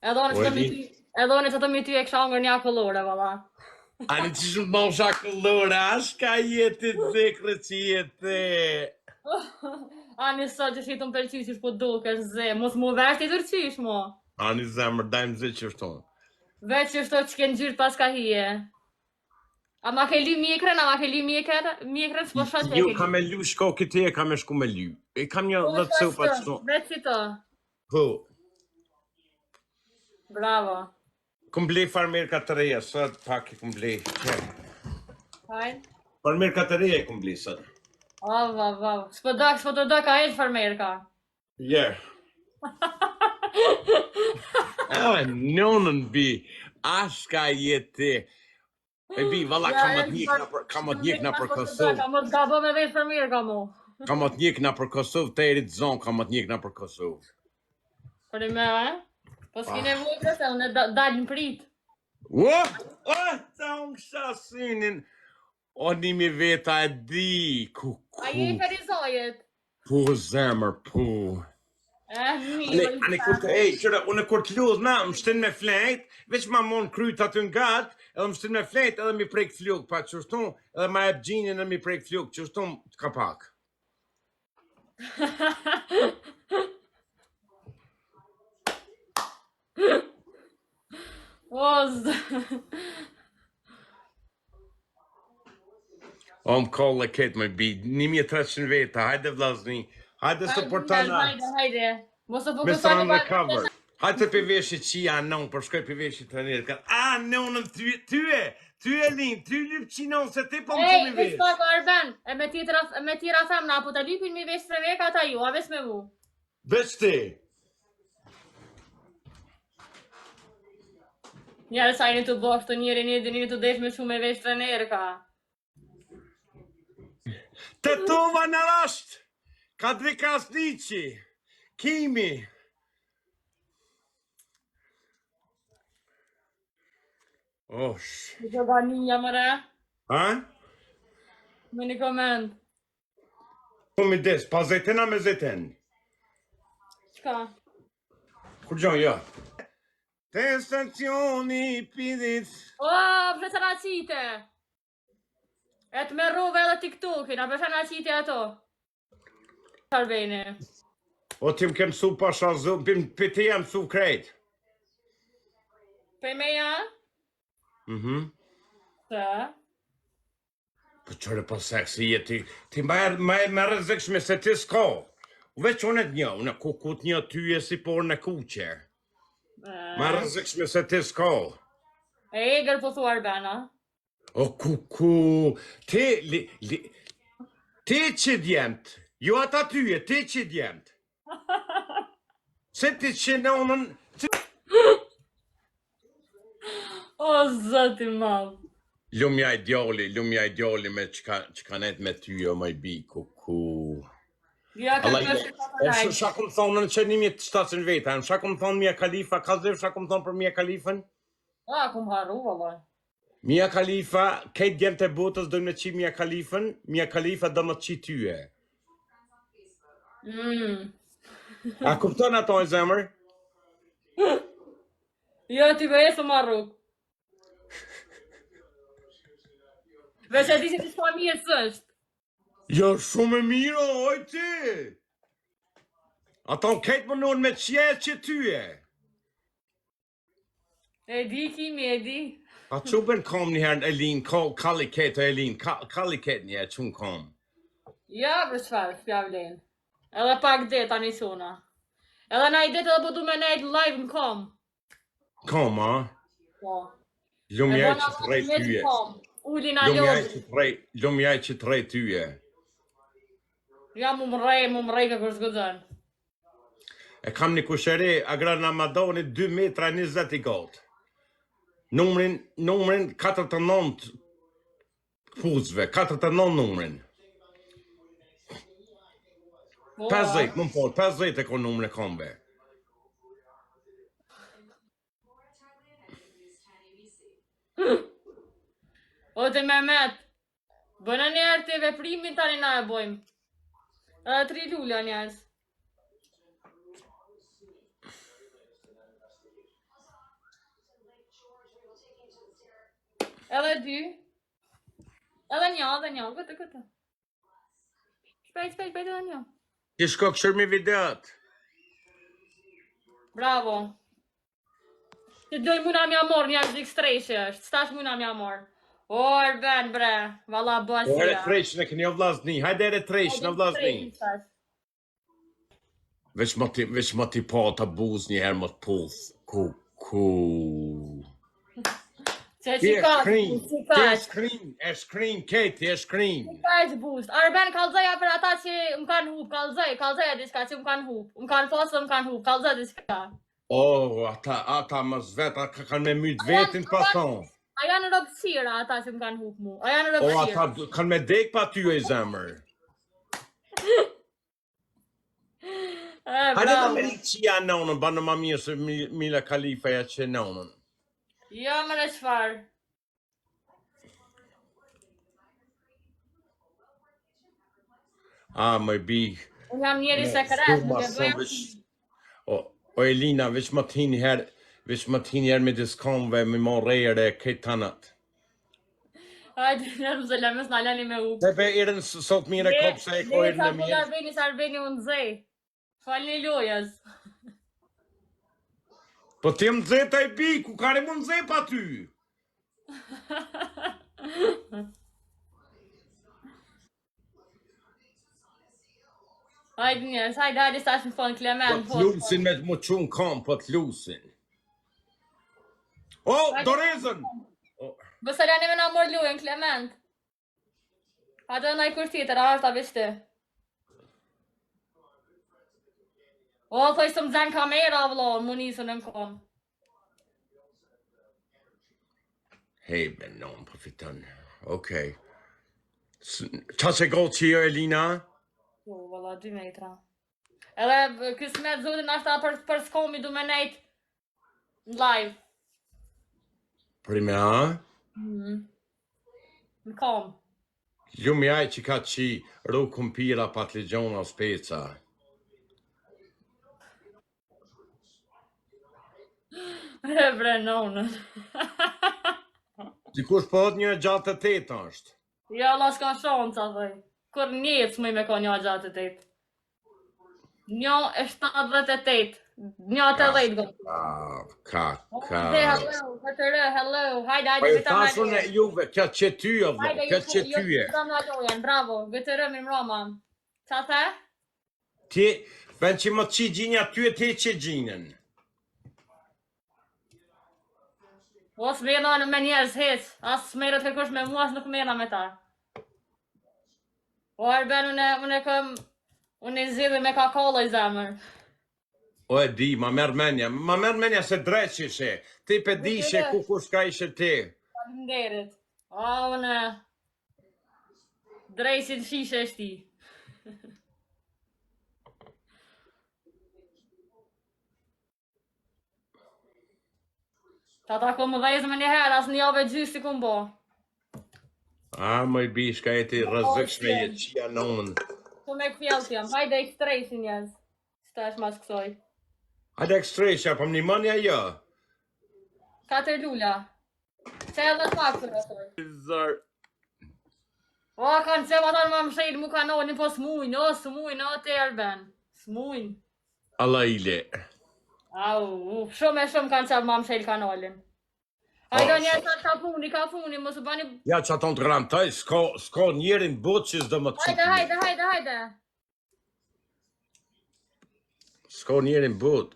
Edhe unë që të mi ty e kësha ngër një akullore, valla. Ani që shumë të mosha akullore, ashka jetit zekre që jetë. Ani sot që shi të më pëlqy që shpo duke është ze, mos mu vesh të i tërqysh, mo. Ani zemër, dajmë zë që shtonë. Veç që shto që kënë gjyrë pas ka hije. A ma ke li mjekrën, s'po shot që e Jo, ke li. kam e lu shko këti e kam e shku me lu. E kam një dhe të sopa që shtonë. Veç si të. Po. Bravo. Këm blej farmerka të reja, sot pak i këm blej. Hajnë. Farmerka të reja i këm blej sot. Vav. S'po të do ka e që farmerka. Yeah. Nonën bi, ashka jeti. E bi, valla kam at njek na për Kosovë. Kam at gabo me vesh farmerka mu. Kam at njek na për Kosovë, të erit zonë, kam at njek na për Kosovë. Për i me, Po s'ki nevoj për se unë dalë në prit. Ta unë shasinin. O nimi veta e di, A je i ferizojet? Po zemër, po. Mirë. Qëra, unë kur të ludh na, më shtin me flejt, veç ma mon kryt aty në gatë, edhe më shtin me flejt, edhe mi prek fljuk, pa qështu, edhe ma e gjinin edhe mi prek fljuk, qështu ka pak. O më kolle ketë me bi, 1300 veta, hajde vlazni, hajde së portana. Hajde. Mr. Undercover. Hajde të pëveshit qia non, përshkoj pëveshit të njerë. Non, ty e lin, ty lyp qinon, se ti po më që mi vesh. Ej, s'pako Arben, e me tira femna, apo të lypin mi vesh tre veka ata ju, a vesh me mu. Veç ti. Njerë sa jeni të bosh të njëri të desh me shumë me vesh tre njerë ka. Të tova në rasht, ka dve kasnici, kimi. Osh. Që ga një mëre? Ha? Me një komend. Mi des, pa zeten a me zeten? Qka? Kur gjon, ja. Te stacioni pidit. Përse na qite. E të me rruve edhe TikTokin, a përse na qite ato. Qarvejni. O ti më kem su pasha zë, për ti jam su krejt. Për meja? Të? Për qërë për seksi jeti, ti më rëzikshme se ti s'ko. Veç unë e të një, unë kukut një ty e si por në kuqe. Më rëzikshme se ti s'ko. E eger po thuar bena. O kuku, ti që djent, jo ata ty e, ti që djent. Se ti që në unën... O, zëti madh. Lumja i djoli me që ka net me ty o më i bi, kuku. Ja, ka të shkëtë Shakum thonë në që 1700 veta, shakum thonë Mia Khalifa, ka zërë shakum thonë për Mia Khalifën? Kum harru, vëllaj. Mia Khalifa, kejt djemë të botës dojmë në qi Mia Khalifën, Mia Khalifa do më të qi tyje. A kupton ato e zemër? Jo, ti bëjesë më rrug. Veç e di që ti s'pa mirë sështë. Jo, shumë e miro, oj ti! Ato kejt më nënë me qjetë që tyje. E di, Kimi, e di. A që ben kom njëherë Elin, kalli ketë Elin, kalli ketë njëherë që më kom. Ja, për shfarë, s'pjavlen. Edhe pak det, tani quna. Edhe na i det edhe po du me nejt live në kom. Kom, a? Po. Lumjaj që të rej tyje. Ullin a lodhë. Lumjaj që të rej tyje. Ja, mu më rej ka kërë zgëdën. E kam një kusheri, agra në Amadoni 2 metra 20 i gotë. Numrin 49 fuzve, 49 numrin. 50, më po, 50 e ko numrin e kombe. O të Mehmet, bëna njerë të veprimin tani na e bojmë. Edhe 3 lulla njerës. Edhe 2. Edhe një, këtë. Shpejt, edhe një. Ti shko këshërmi videot. Bravo. Ti doj muna mja mor një zik strejshë është, stash muna mja mor. O, Erben, bre, valla bësia. O, ere tresh në këni o vlazni, hajde ere tresh në vlazni. Veç më ti pa të buz një herë më të puth. Ku. Se Ti që ka, e shkrin, Keti, e shkrin. Që ka e që boost. Arben, kalzeja për ata që më kanë hup, kalzeja diska që më kanë hup. Më kanë fosë, më kanë hup, kalzeja diska. O, ata më zveta kanë me mytë vetin pason. A janë robësira ata që më kanë hup mu. A janë O, robësira. ata kanë me dek pa ty e zemër. Hajde në Amerikë që janë nonën, banë ma mirë se Mila Khalifa ja që nonën. Jo, më në qfarë. Më bi. Unë jam njeri sekret, nuk e bëjmë. O, Elina, veç më t'hin herë me diskonve, me më rejere, këtë tanët. Hajde, nërë më zëllemës në alani me u. Se be irën sot mire kopë se e ko irën e mirë. Ne sa Arbeni unë zej. Falni lojës. Po ti më zë të i bi, ku kare më zë pa ty? Hajde njës, hajde stash në fond Klement. Po t'lusin me më qunë kam, po t'lusin. O, Dorezën! Bësëllani me na mor lujën, Klement. Hajde në i kur tjetër, a është abishti. O, thoj së më zënë kamera, vlo, më nisën në kom. Hej, ben, non, po fiton. Okej. Qa që go që jo, Elina? Jo, valla, 2 metra. Edhe kësmet zotin ashta për s'komi du me nejt në live. Prime, a? Në kom. Ljumi aj që ka që ru kumpira patligjona speca. Bre, nonën. Dikush po hët një gjatë të tetë është. Ja, la s'ka shonë, ca dhej. Kur njëtë s'muj me ka një gjatë të tetë. 1.78. 1.80 go. Ka. Hello. Hajde, Po e vitam na thashun e juve, kjo që ty o vlo, kjo që ty e. Vitam na lojen, bravo. Gëtërë mi mroma. Qa the? Ti, ben që më të që gjinja, ty e ti që gjinën. O s'mena me njerës hec, as s'merët kërkush me mua, as nuk mena me ta. O Arben, unë e zidhe me kakolla i zemër. O e di, ma merë menja se dreqishe, ti pe dishe ku kush ka ishe ti. Faleminderit. O, unë drejsit shishe është ti. Ta ku më vejzë me njëherë, as një ove gjysë si ku më bo. Më i bishka e ti rëzëkshme jetë qia nonën. Ku me këfjallë t'jam, hajde ekstrejsi njëzë. Stash mas kësoj. Hajde ekstrejsha, po më një mënja jo. 4 lula. Se edhe të makë të rësoj. Zër. O, kanë që më tanë më më shëjtë mu kanoni, po s'mujnë, o të Erben. S'mujnë. Allah ile. Au, shumë kanë që më më shëjtë kanolin. Hajdo njerë ka funi, mos u bani... Ja që aton të grantaj, s'ko njerin bot që s'do më të cipin. Hajde. S'ko njerin bot.